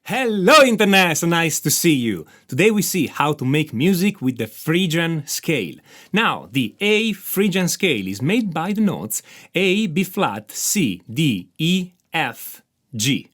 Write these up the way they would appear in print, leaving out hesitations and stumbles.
Hello Internet, so nice to see you! Today we see how to make music with the Phrygian scale. Now, the A Phrygian scale is made by the notes A, B flat, C, D, E, F, G.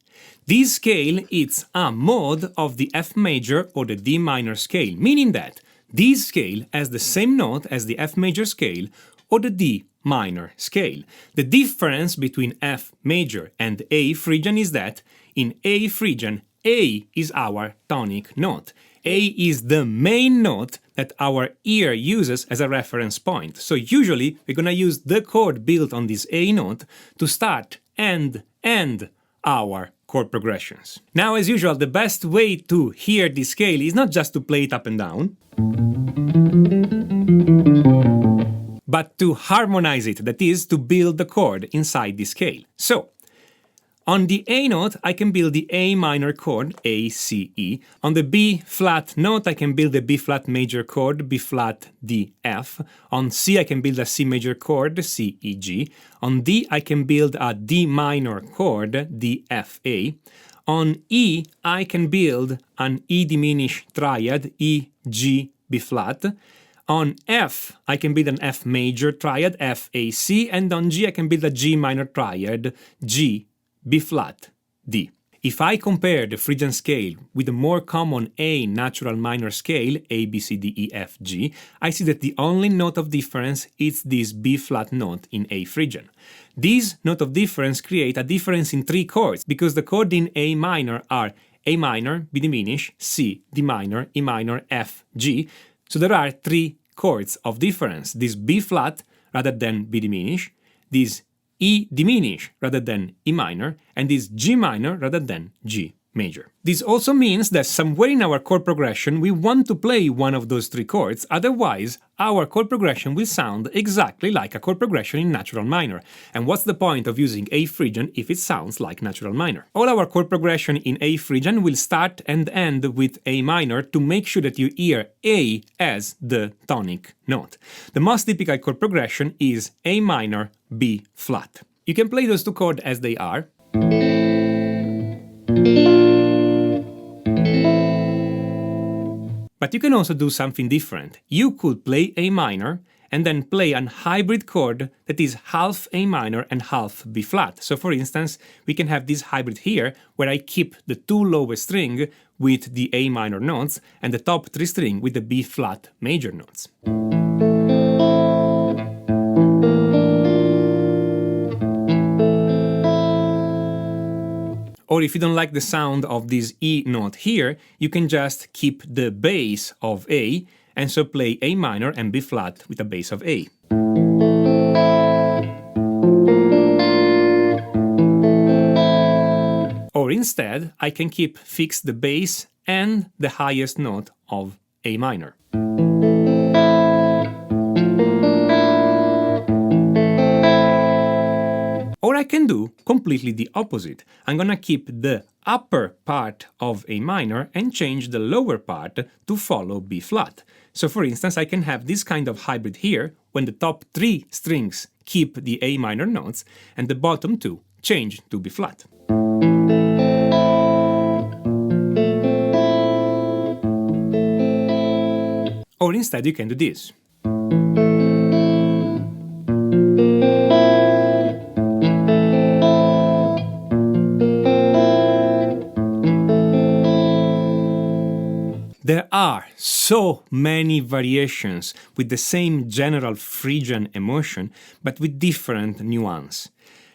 This scale is a mode of the F major or the D minor scale, meaning that this scale has the same note as the F major scale or the D minor scale. The difference between F major and A Phrygian is that in A Phrygian, A is our tonic note. A is the main note that our ear uses as a reference point. So usually we're gonna use the chord built on this A note to start and end our chord progressions. Now, as usual, the best way to hear this scale is not just to play it up and down, but to harmonize it, that is, to build the chord inside the scale. So, on the A note, I can build the A minor chord, A, C, E. On the B flat note, I can build the B flat major chord, B flat, D, F. On C, I can build a C major chord, C, E, G. On D, I can build a D minor chord, D, F, A. On E, I can build an E diminished triad, E, G, B flat. On F, I can build an F major triad, F, A, C. And on G, I can build a G minor triad, G, B flat, D. If I compare the Phrygian scale with the more common A natural minor scale, A, B, C, D, E, F, G, I see that the only note of difference is this B flat note in A Phrygian. This note of difference creates a difference in three chords, because the chords in A minor are A minor, B diminished, C, D minor, E minor, F, G. So there are three chords of difference, this B flat rather than B diminished, this E diminished rather than E minor, and this G minor rather than G major. This also means that somewhere in our chord progression we want to play one of those three chords, otherwise our chord progression will sound exactly like a chord progression in natural minor. And what's the point of using A Phrygian if it sounds like natural minor? All our chord progression in A Phrygian will start and end with A minor to make sure that you hear A as the tonic note. The most typical chord progression is A minor, B flat. You can play those two chords as they are. But you can also do something different. You could play A minor and then play an hybrid chord that is half A minor and half B flat. So for instance, we can have this hybrid here where I keep the two lowest string with the A minor notes and the top three string with the B flat major notes. Or if you don't like the sound of this E note here, you can just keep the bass of A and so play A minor and B flat with a bass of A. Or instead, I can keep fixed the bass and the highest note of A minor. Or I can do completely the opposite. I'm gonna keep the upper part of A minor and change the lower part to follow B flat. So for instance, I can have this kind of hybrid here when the top three strings keep the A minor notes and the bottom two change to B flat. Or instead you can do this. There are so many variations with the same general Phrygian emotion, but with different nuance.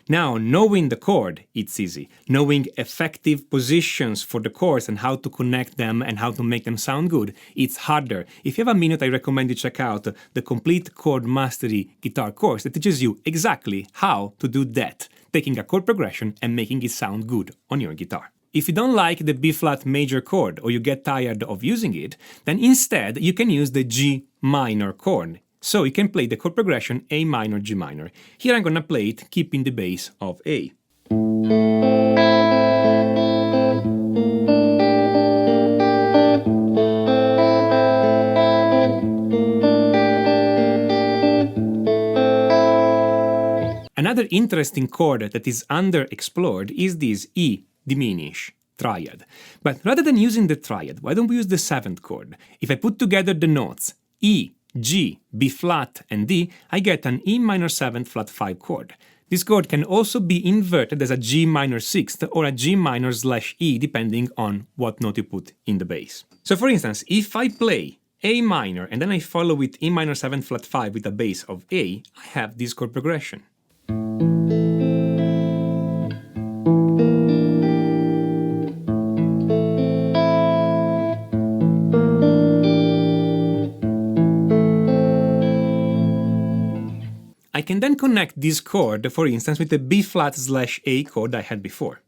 Now, knowing the chord, it's easy. Knowing effective positions for the chords and how to connect them and how to make them sound good, it's harder. If you have a minute, I recommend you check out the complete chord mastery guitar course that teaches you exactly how to do that, taking a chord progression and making it sound good on your guitar. If you don't like the B flat major chord or you get tired of using it, then instead you can use the G minor chord. So you can play the chord progression A minor, G minor. Here I'm gonna play it keeping the bass of A. Another interesting chord that is underexplored is this E diminished triad. But rather than using the triad, why don't we use the 7th chord? If I put together the notes E, G, B flat, and D, I get an E minor 7 flat 5 chord. This chord can also be inverted as a G minor 6th or a G minor /E depending on what note you put in the bass. So for instance, if I play A minor and then I follow with E minor 7 flat 5 with a bass of A, I have this chord progression. I can then connect this chord, for instance, with the B flat/A chord I had before.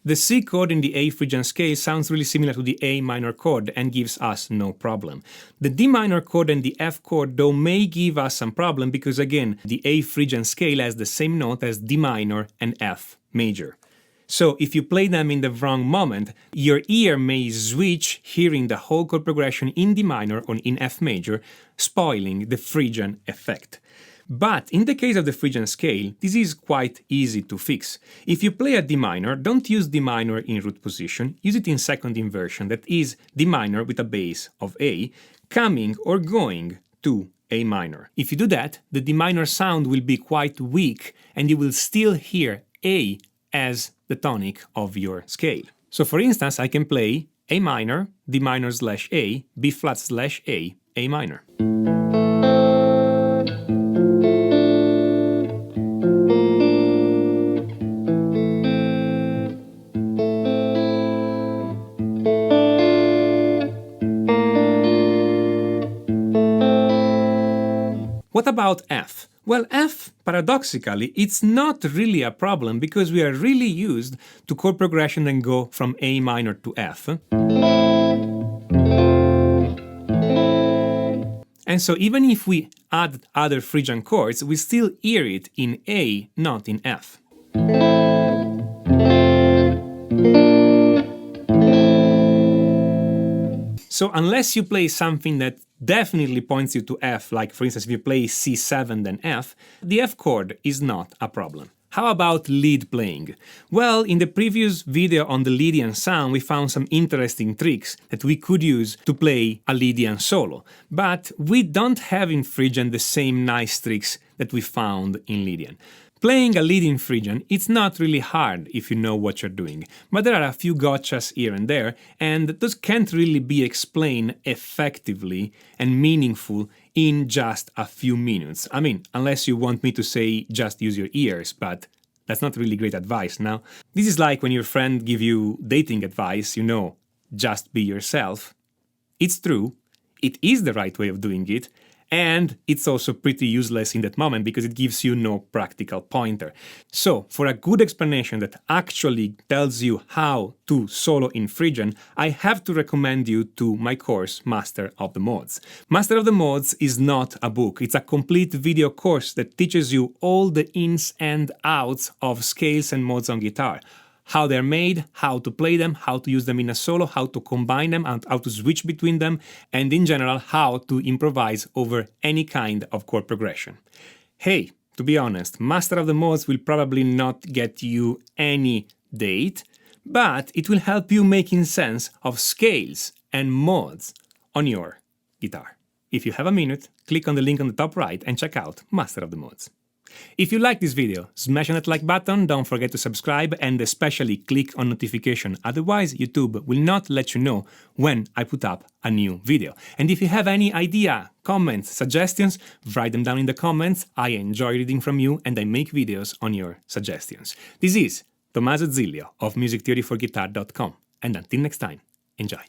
The C chord in the A Phrygian scale sounds really similar to the A minor chord and gives us no problem. The D minor chord and the F chord though may give us some problem because again, the A Phrygian scale has the same note as D minor and F major. So if you play them in the wrong moment, your ear may switch hearing the whole chord progression in D minor or in F major, spoiling the Phrygian effect. But in the case of the Phrygian scale, this is quite easy to fix. If you play a D minor, don't use D minor in root position, use it in second inversion, that is D minor with a bass of A, coming or going to A minor. If you do that, the D minor sound will be quite weak and you will still hear A as the tonic of your scale. So for instance, I can play A minor, D minor/A, B flat/A, A minor. What about F? Well, F, paradoxically, it's not really a problem because we are really used to chord progression and go from A minor to F. And so even if we add other Phrygian chords, we still hear it in A, not in F. So unless you play something that definitely points you to F, like for instance if you play C7 then F, the F chord is not a problem. How about lead playing? Well, in the previous video on the Lydian sound we found some interesting tricks that we could use to play a Lydian solo, but we don't have in Phrygian the same nice tricks that we found in Lydian. Playing a lead in Phrygian, it's not really hard if you know what you're doing, but there are a few gotchas here and there, and those can't really be explained effectively and meaningful in just a few minutes. I mean, unless you want me to say just use your ears, but that's not really great advice now. This is like when your friend gives you dating advice, you know, just be yourself. It's true, it is the right way of doing it, and it's also pretty useless in that moment because it gives you no practical pointer. So, for a good explanation that actually tells you how to solo in Phrygian, I have to recommend you to my course, Master of the Modes. Master of the Modes is not a book, it's a complete video course that teaches you all the ins and outs of scales and modes on guitar. How they're made, how to play them, how to use them in a solo, how to combine them, and how to switch between them, and in general, how to improvise over any kind of chord progression. Hey, to be honest, Master of the Modes will probably not get you any date, but it will help you making sense of scales and modes on your guitar. If you have a minute, click on the link on the top right and check out Master of the Modes. If you like this video, smash on that like button, don't forget to subscribe and especially click on notification, otherwise YouTube will not let you know when I put up a new video. And if you have any idea, comments, suggestions, write them down in the comments. I enjoy reading from you and I make videos on your suggestions. This is Tommaso Zilio of musictheoryforguitar.com, and until next time, enjoy.